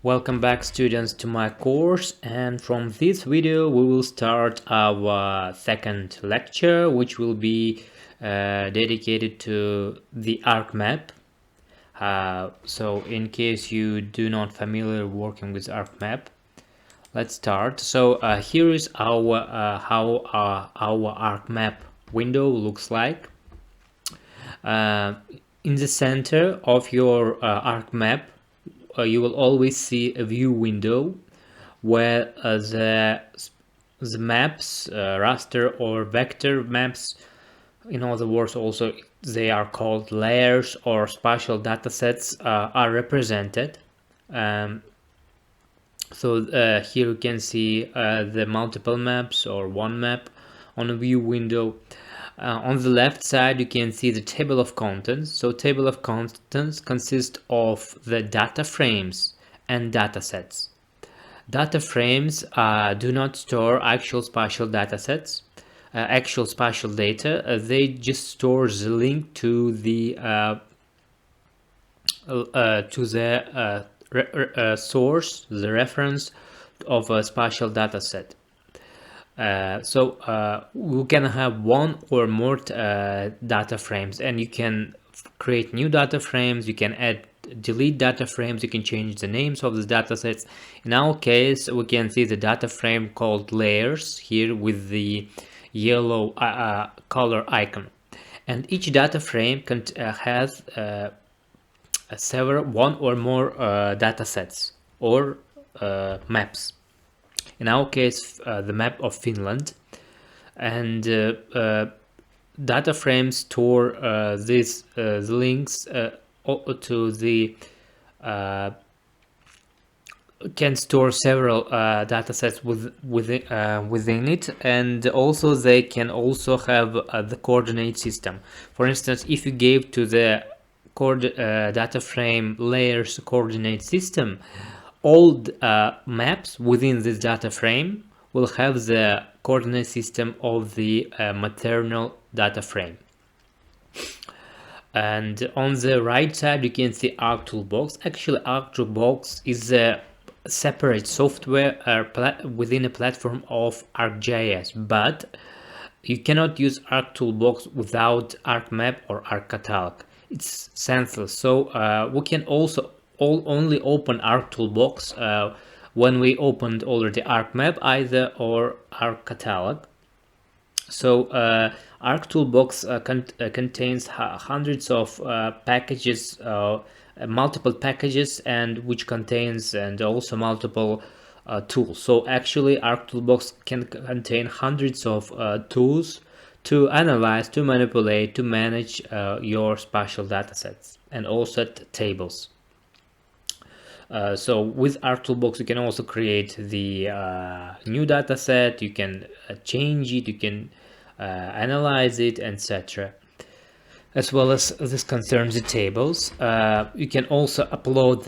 Welcome back, students, to my course, and from this video we will start our second lecture, which will be dedicated to the ArcMap. So in case you do not familiar working with ArcMap, let's start. So here is our how our ArcMap window looks like. In the center of your ArcMap, you will always see a view window where the maps, raster or vector maps, in other words, also they are called layers or spatial datasets, are represented. So here you can see the multiple maps or one map on a view window. On the left side you can see the table of contents. So table of contents consists of the data frames and data sets. Data frames do not store actual spatial data sets, actual spatial data. They just store the link to the source, the reference of a spatial data set. So we can have one or more data frames, and you can create new data frames, you can delete data frames, you can change the names of the data sets. In our case, we can see the data frame called layers here with the yellow color icon, and each data frame has one or more data sets or maps. In our case, the map of Finland, and data frames store these links to the can store several data sets within it, and also they can also have the coordinate system. For instance, if you gave to the data frame layers coordinate system, all maps within this data frame will have the coordinate system of the maternal data frame. And on the right side you can see ArcToolbox. Actually, ArcToolbox is a separate software within a platform of ArcGIS, but you cannot use ArcToolbox without ArcMap or ArcCatalog. It's senseless. So we can also only open ArcToolbox when we opened already ArcMap either or ArcCatalog. So ArcToolbox contains hundreds of packages, multiple packages, and which contains and also multiple tools. So actually ArcToolbox can contain hundreds of tools to analyze, to manipulate, to manage your spatial datasets and also tables. So with ArcToolbox you can also create the new data set, you can change it, you can analyze it, etc. As well as this concerns the tables. You can also upload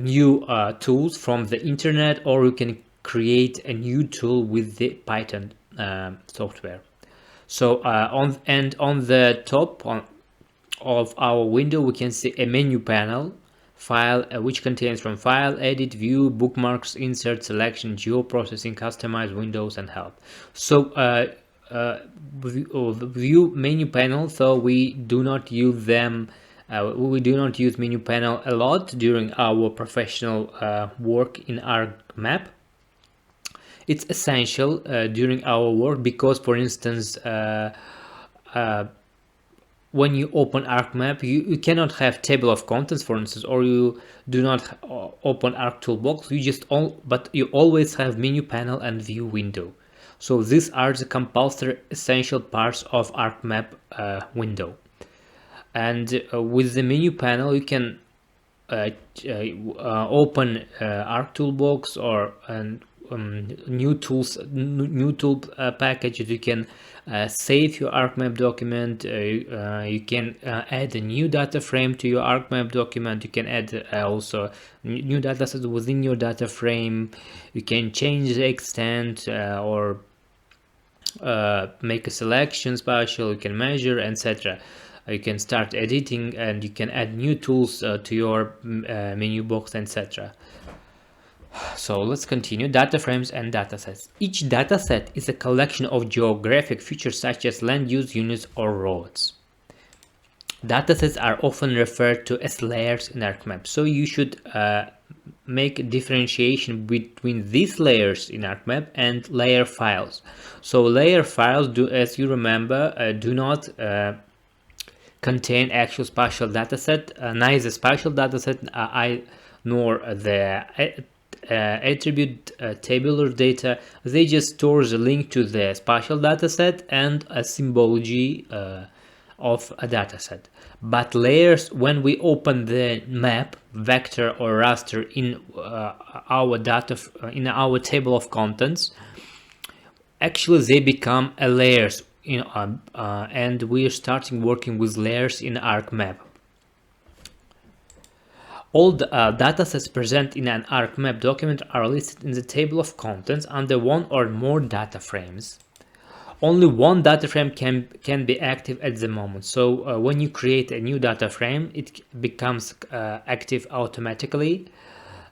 new tools from the internet, or you can create a new tool with the Python software. So on the top of our window we can see a menu panel, file, which contains from file, edit, view, bookmarks, insert, selection, geoprocessing, customize, windows, and help. So view menu panel, so we do not use them. We do not use menu panel a lot during our professional work in ArcMap. It's essential during our work because, for instance, when you open ArcMap, you cannot have table of contents, for instance, or you do not open ArcToolbox. But you always have menu panel and view window. So these are the compulsory essential parts of ArcMap window. And with the menu panel, you can open ArcToolbox or new tool packages. You can save your ArcMap document. You can add a new data frame to your ArcMap document. You can add also new data sets within your data frame. You can change the extent or make a selection spatial. You can measure, etc. You can start editing, and you can add new tools to your menu box, etc. So let's continue. Data frames and datasets. Each dataset is a collection of geographic features such as land use units or roads. Datasets are often referred to as layers in ArcMap, so you should make a differentiation between these layers in ArcMap and layer files. So layer files, do, as you remember, do not contain actual spatial dataset, neither spatial dataset nor the attribute tabular data. They just store the link to the spatial dataset and a symbology of a dataset. But layers, when we open the map, vector or raster in our data in our table of contents, actually they become a layers and we're starting working with layers in ArcMap. All the datasets present in an ArcMap document are listed in the table of contents under one or more data frames. Only one data frame can be active at the moment. So when you create a new data frame, it becomes active automatically.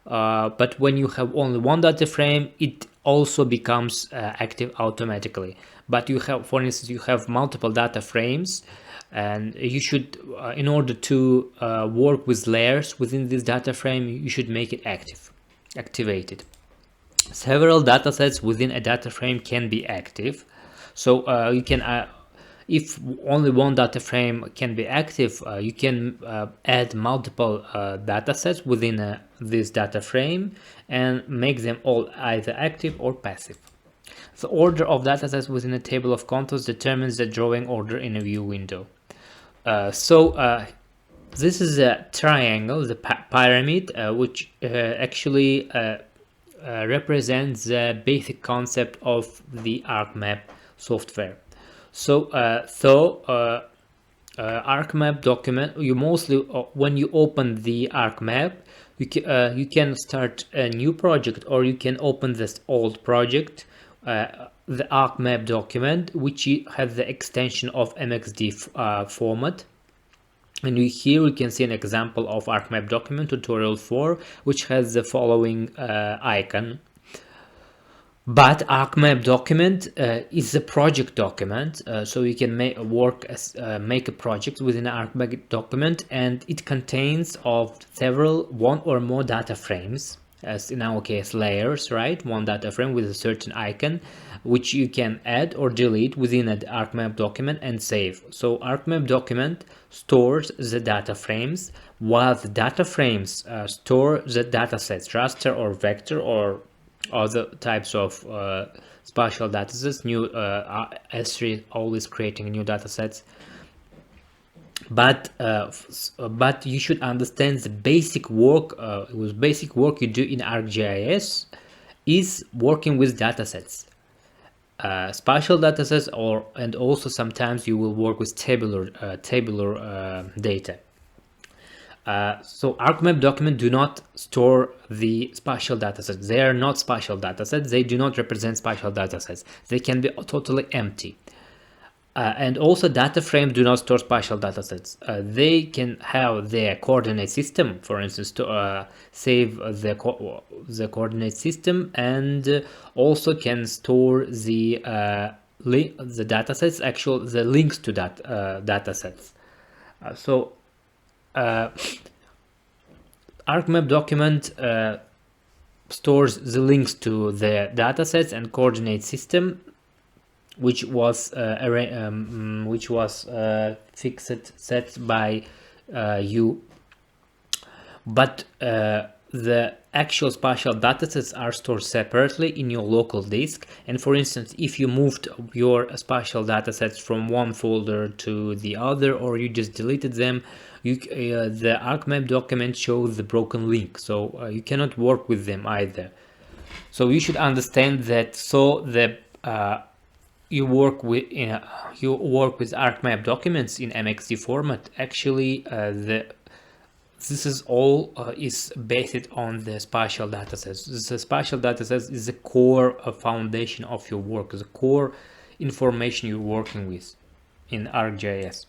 But when you have only one data frame, it also becomes active automatically. But you have, for instance, you have multiple data frames, and you should, in order to work with layers within this data frame, you should make it activated. Several datasets within a data frame can be active. So you can, if only one data frame can be active, you can add multiple datasets within this data frame and make them all either active or passive. The order of datasets within a table of contents determines the drawing order in a view window. This is a triangle, the pyramid, which actually represents the basic concept of the ArcMap software. So ArcMap document, you mostly when you open the ArcMap, you can start a new project, or you can open this old project, the ArcMap document, which has the extension of MXD format. And here we can see an example of ArcMap document tutorial 4, which has the following icon. But ArcMap document is a project document, so you can make a project within an ArcMap document, and it contains of one or more data frames, as in our case layers, right? One data frame with a certain icon, which you can add or delete within an ArcMap document and save. So ArcMap document stores the data frames, while the data frames store the datasets, raster or vector or other types of spatial datasets. New S3 always creating new datasets, but you should understand the basic work. Basic work you do in ArcGIS is working with datasets, spatial datasets, and also sometimes you will work with tabular data. So ArcMap documents do not store the spatial datasets. They are not spatial datasets. They do not represent spatial datasets. They can be totally empty. And also data frames do not store spatial datasets. They can have their coordinate system, for instance, to save the coordinate system, and also can store the datasets, the links to that datasets. ArcMap document stores the links to the datasets and coordinate system, which was set by you. But the actual spatial datasets are stored separately in your local disk. And for instance, if you moved your spatial datasets from one folder to the other, or you just deleted them, the ArcMap document shows the broken link, so you cannot work with them either. So you should understand that. So you work with ArcMap documents in MXD format. Actually, this is all is based on the spatial datasets. The spatial datasets is the core foundation of your work, the core information you're working with in ArcGIS.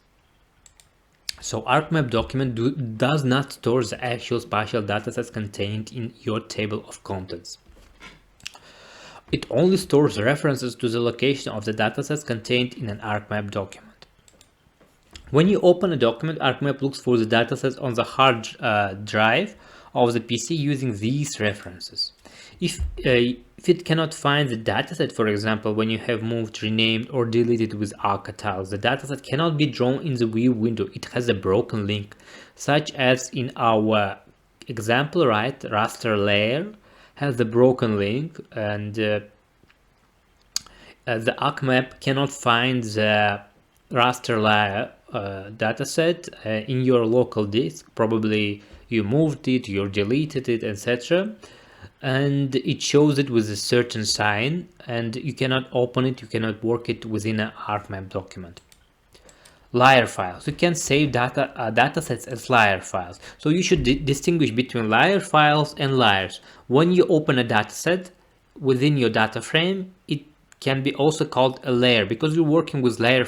So ArcMap document does not store the actual spatial datasets contained in your table of contents. It only stores references to the location of the datasets contained in an ArcMap document. When you open a document, ArcMap looks for the datasets on the hard drive of the PC using these references. If it cannot find the dataset, for example, when you have moved, renamed, or deleted with ArcTiles, the dataset cannot be drawn in the view window. It has a broken link, such as in our example, right? Raster layer has the broken link, and the ArcMap cannot find the raster layer dataset in your local disk. Probably you moved it, you deleted it, etc. And it shows it with a certain sign, and you cannot open it, you cannot work it within an ArcMap document. Layer files. You can save datasets as layer files. So you should distinguish between layer files and layers. When you open a dataset within your data frame, it can be also called a layer because you're working with layer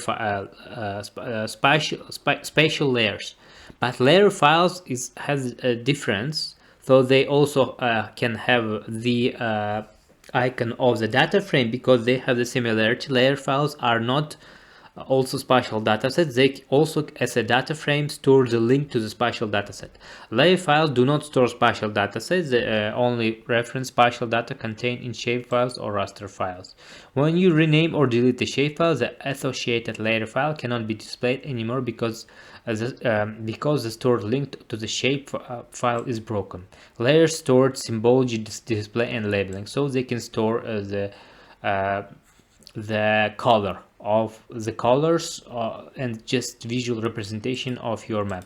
spatial layers. But layer files has a difference, so they also can have the icon of the data frame because they have the similarity. Layer files are not also spatial datasets. They also, as a data frame, store the link to the spatial dataset. Layer files do not store spatial datasets. They only reference spatial data contained in shapefiles or raster files. When you rename or delete the shapefile, the associated layer file cannot be displayed anymore because the stored link to the shape file is broken. Layers stored symbology, display, and labeling, so they can store the color of the colors and just visual representation of your map.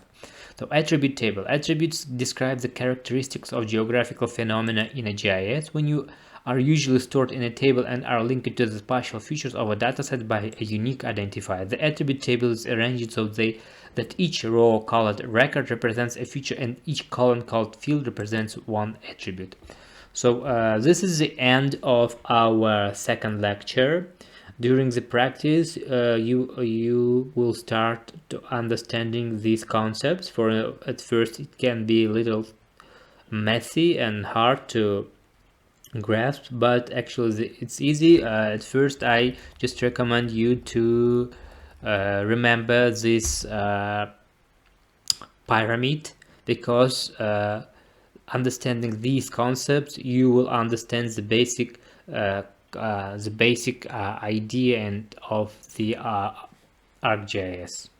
So attribute table. Attributes describe the characteristics of geographical phenomena in a GIS when you are usually stored in a table and are linked to the spatial features of a dataset by a unique identifier. The attribute table is arranged so that each row called record represents a feature and each column called field represents one attribute. So this is the end of our second lecture. During the practice, you will start to understanding these concepts. At first, it can be a little messy and hard to grasp, but actually it's easy. At first, I just recommend you to remember this pyramid, because understanding these concepts, you will understand the basic idea and of the ArcGIS.